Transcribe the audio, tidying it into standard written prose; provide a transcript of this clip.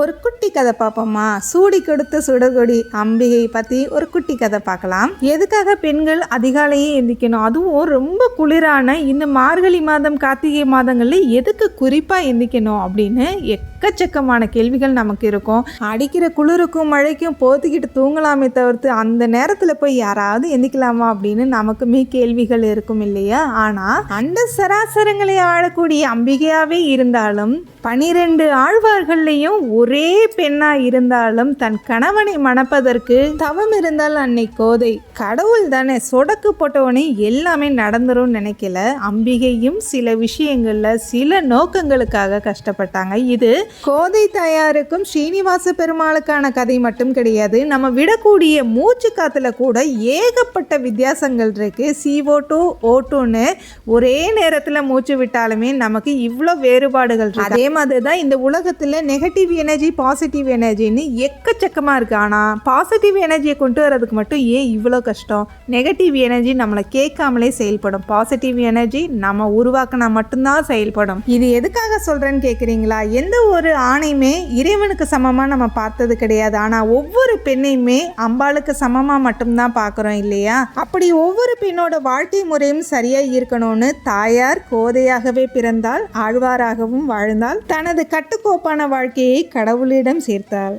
ஒரு குட்டி கதை பார்ப்போமா? சூடி கொடுத்த சுடகொடி அம்பிகை பற்றி ஒரு குட்டி கதை பார்க்கலாம். எதுக்காக பெண்கள் அதிகாலையே எந்திக்கணும்? அதுவும் ரொம்ப குளிரான இந்த மார்கழி மாதம் கார்த்திகை மாதங்களில் எதுக்கு குறிப்பாக எந்திக்கணும் அப்படின்னு எக்கச்சக்கமான கேள்விகள் நமக்கு இருக்கும். அடிக்கிற குளிருக்கும் மழைக்கும் போத்திக்கிட்டு தூங்கலாமே தவிர்த்து அந்த நேரத்தில் போய் யாராவது எந்திக்கலாமா அப்படின்னு நமக்குமே கேள்விகள் இருக்கும் இல்லையா? ஆனால் அந்த சராசரங்களை ஆளக்கூடிய அம்பிகையாகவே இருந்தாலும் 12 ஆழ்வார்கள்லையும் ஒரே பெண்ணா இருந்தாலும் தன் கணவனை மணப்பதற்கு தவம் இருந்தால் அன்னை கோதை. கடவுள் தானே, சொடக்கு போட்டவனே எல்லாமே நடந்துரும் நினைக்கல. அம்பிகையும் சில விஷயங்கள்ல சில நோக்கங்களுக்காக கஷ்டப்பட்டாங்க. இது கோதை தாயாருக்கும் ஸ்ரீனிவாச பெருமாளுக்கான கதை மட்டும் கிடையாது. நம்ம விடக்கூடிய மூச்சு காத்துல கூட ஏகப்பட்ட வித்தியாசங்கள் இருக்கு. CO2 O2ன்னு ஒரே நேரத்துல மூச்சு விட்டாலுமே நமக்கு இவ்வளோ வேறுபாடுகள் இருக்கு. அதே மாதிரி தான் இந்த உலகத்தில் நெகட்டிவ் எனர்ஜி பாசிட்டிவ் எனர்ஜின்னு எக்கச்சக்கமாக இருக்குது. ஆனால் பாசிட்டிவ் எனர்ஜியை கொண்டு வரதுக்கு மட்டும் ஏன் இவ்வளோ கஷ்டம்? நெகட்டிவ் எனர்ஜி நம்மளை கேட்காமலே செயல்படும். பாசிட்டிவ் எனர்ஜி நம்ம உருவாக்கினா மட்டும்தான் செயல்படும். இது எதுக்காக சொல்கிறேன்னு கேட்குறீங்களா? எந்த ஒரு ஆணையுமே இறைவனுக்கு சமமாக நம்ம பார்த்தது கிடையாது. ஆனால் ஒவ்வொரு பெண்ணையுமே அம்பாளுக்கு சமமாக மட்டும்தான் பார்க்குறோம் இல்லையா? அப்படி ஒவ்வொரு பெண்ணோட வாழ்க்கை முறையும் சரியாக இருக்கணும்னு தாயார் கோதையாகவே பிறந்தால், ஆழ்வாராகவும் வாழ்ந்தால், தனது கட்டுக்கோப்பான வாழ்க்கையை கடவுளிடம் சேர்த்தாள்.